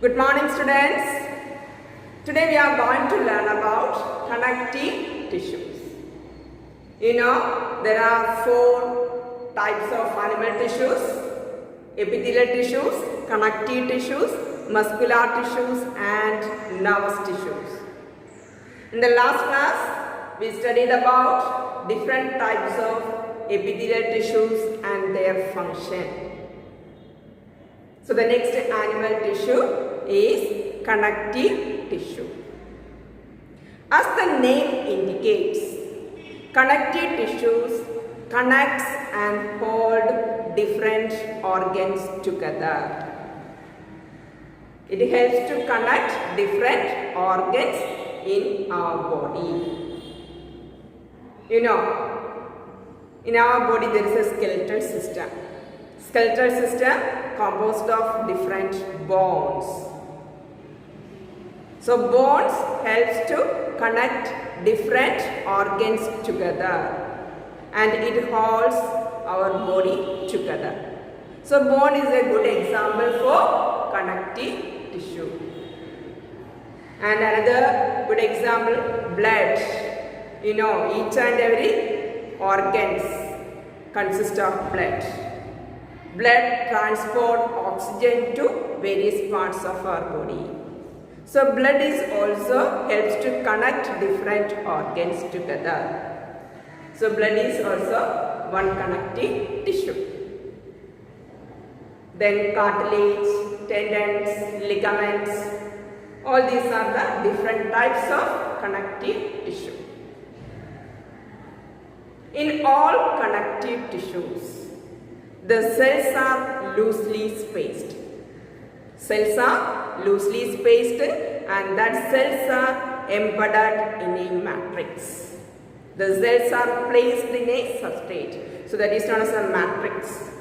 Good morning, students. Today we are going to learn about connective tissues. You know, there are four types of animal tissues: epithelial tissues, connective tissues, muscular tissues, and nervous tissues. In the last class, we studied about different types of epithelial tissues and their function. So the next animal tissue is connective tissue. As the name indicates, connective tissues connects and hold different organs together. It helps to connect different organs in our body. You know, in our body there is a skeletal system. Skeletal system composed of different bones. So bones helps to connect different organs together and it holds our body together. So bone is a good example for connective tissue. And another good example, blood. You know, each and every organs consist of blood. Blood transport oxygen to various parts of our body. So blood is also helps to connect different organs together. So blood is also one connective tissue. Then cartilage, tendons, ligaments, all these are the different types of connective tissue. In all connective tissues, the cells are loosely spaced. Cells are loosely spaced and that cells are embedded in a matrix. The cells are placed in a substrate. So that is known as a matrix.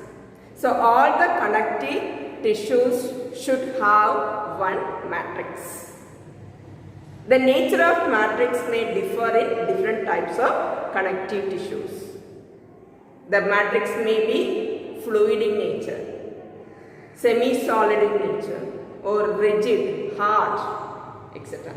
So all the connective tissues should have one matrix. The nature of matrix may differ in different types of connective tissues. The matrix may be fluid in nature, semi-solid in nature, or rigid, hard, etc.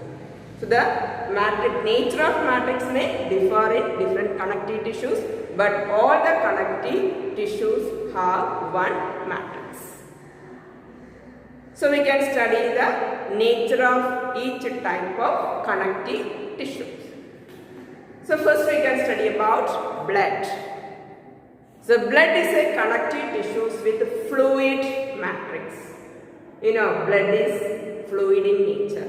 So the nature of matrix may differ in different connective tissues, but all the connective tissues have one matrix. So we can study the nature of each type of connective tissues. So first we can study about blood. So blood is a connective tissues with fluid matrix. You know, blood is fluid in nature.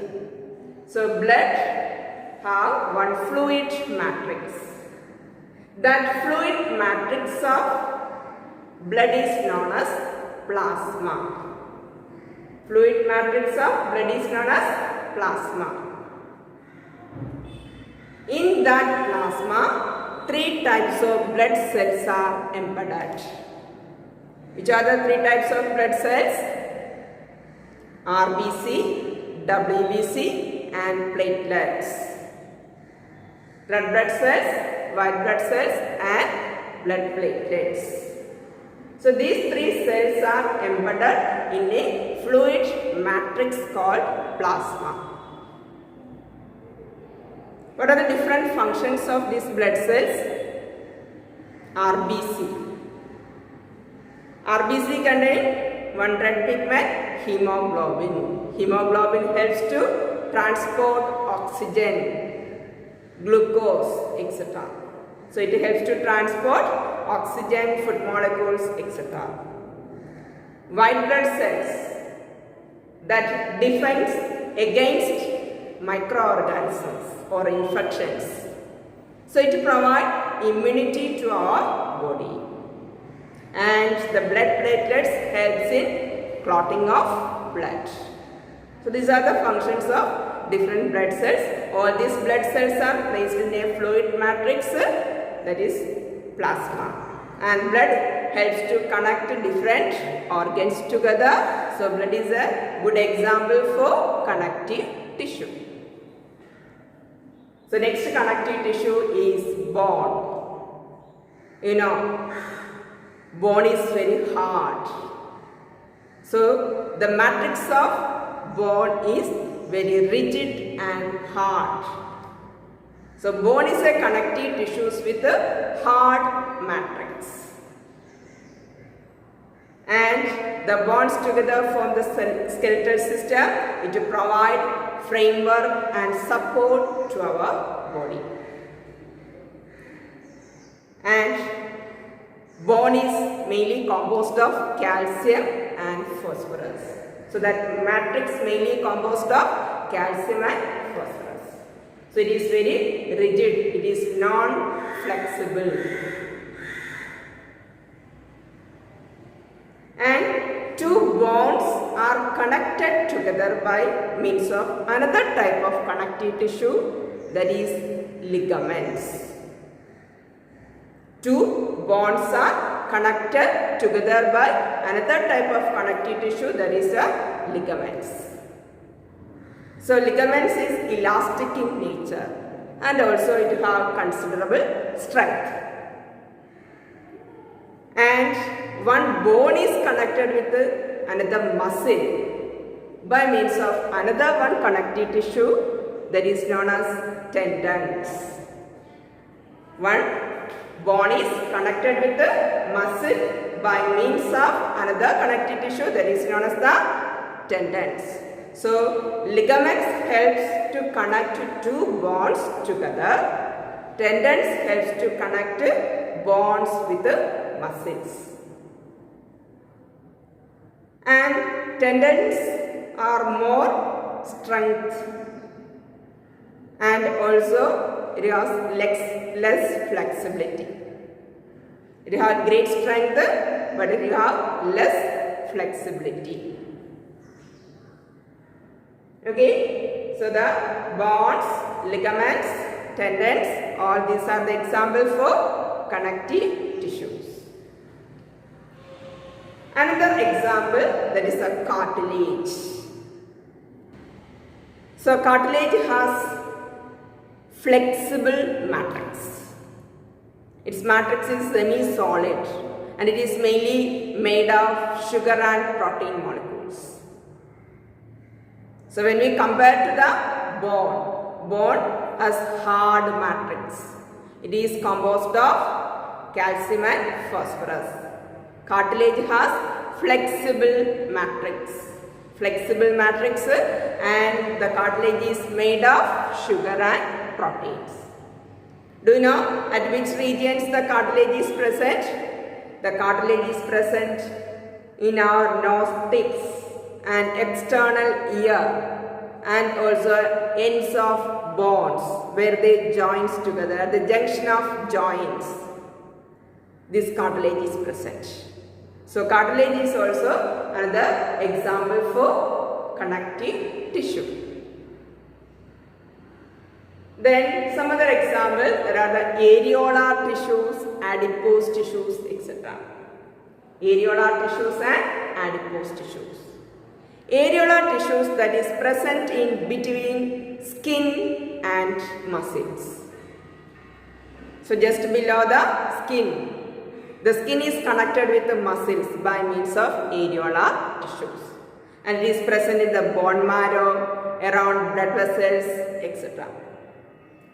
So blood have one fluid matrix. That fluid matrix of blood is known as plasma. Fluid matrix of blood is known as plasma. In that plasma, three types of blood cells are embedded. Which are the three types of blood cells? RBC, WBC and platelets. Red blood cells, white blood cells and blood platelets. So these three cells are embedded in a fluid matrix called plasma. What are the different functions of these blood cells? RBC. RBC contains one red pigment, hemoglobin. Hemoglobin helps to transport oxygen, glucose, etc. So it helps to transport oxygen, food molecules, etc. White blood cells that defends against microorganisms or infections. So it provides immunity to our body. And the blood platelets helps in clotting of blood. So these are the functions of different blood cells. All these blood cells are placed in a fluid matrix, that is plasma. And blood helps to connect different organs together. So blood is a good example for connective tissue. So next connective tissue is bone. You know, bone is very hard. So the matrix of bone is very rigid and hard. So bone is a connective tissues with a hard matrix. And the bonds together form the skeletal system. It provides framework and support to our body. And bone is mainly composed of calcium and phosphorus. So that matrix mainly composed of calcium and phosphorus. So it is very rigid. It is non-flexible. And two bones are connected together by means of another type of connective tissue, that is ligaments. Two bonds are connected together by another type of connective tissue, that is ligaments. So ligaments is elastic in nature and also it has considerable strength. And one bone is connected with another muscle by means of another one connective tissue, that is known as tendons. One bone is connected with the muscle by means of another connective tissue, that is known as the tendons. So ligaments helps to connect two bones together. Tendons helps to connect bonds with the muscles. And tendons are more strength and also it has less flexibility. It has great strength but it has less flexibility. Okay, so the bones, ligaments, tendons, all these are the examples for connective tissues. Another example, that is a cartilage. So cartilage has flexible matrix. Its matrix is semi-solid and it is mainly made of sugar and protein molecules. So when we compare to the bone has hard matrix. It is composed of calcium and phosphorus. Cartilage has flexible matrix. Flexible matrix and the cartilage is made of sugar and proteins. Do you know at which regions the cartilage is present? The cartilage is present in our nose tips and external ear and also ends of bones where they joins together, at the junction of joints. This cartilage is present. So cartilage is also another example for connective tissue. Then some other examples, there are the areolar tissues, adipose tissues, etc. Areolar tissues and adipose tissues. Areolar tissues, that is present in between skin and muscles. So just below the skin. The skin is connected with the muscles by means of areolar tissues. And it is present in the bone marrow, around blood vessels, etc.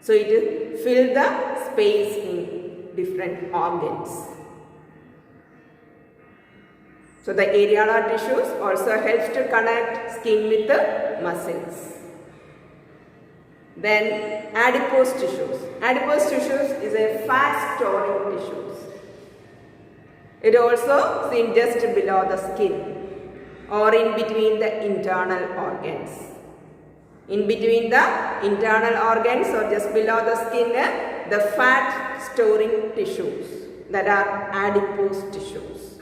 So it fills the space in different organs. So the areolar tissues also helps to connect skin with the muscles. Then adipose tissues. Adipose tissues is a fat storing tissues. It also seen just below the skin or in between the internal organs. In between the internal organs or just below the skin, the fat storing tissues, that are adipose tissues.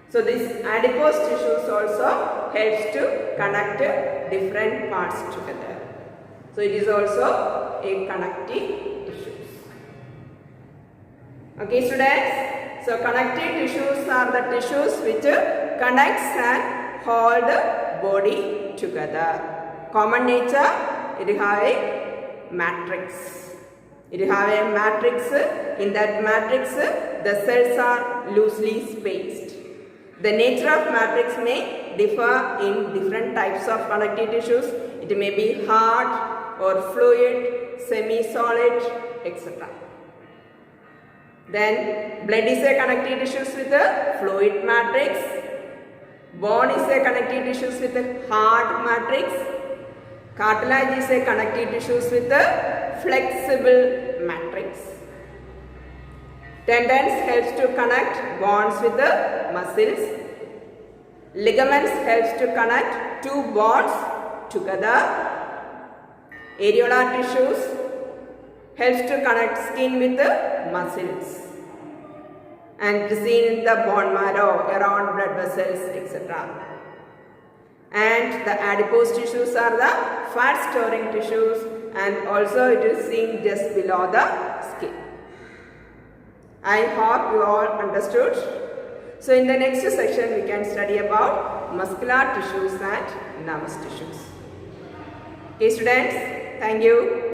So these adipose tissues also helps to connect different parts together. So it is also a connective tissues. Okay students. So connective tissues are the tissues which connects and hold the body together. Common nature, it have a matrix. It have a matrix. In that matrix, the cells are loosely spaced. The nature of matrix may differ in different types of connective tissues. It may be hard or fluid, semi-solid, etc. Then blood is a connective tissues with a fluid matrix. Bone is a connective tissues with a hard matrix. Cartilage is a connective tissues with a flexible matrix. Tendons helps to connect bones with the muscles. Ligaments helps to connect two bones together. Areolar tissues helps to connect skin with the muscles. And seen in the bone marrow, around blood vessels, etc. And the adipose tissues are the fat storing tissues, and also it is seen just below the skin. I hope you all understood. So in the next section we can study about muscular tissues and nervous tissues. Okay students, thank you.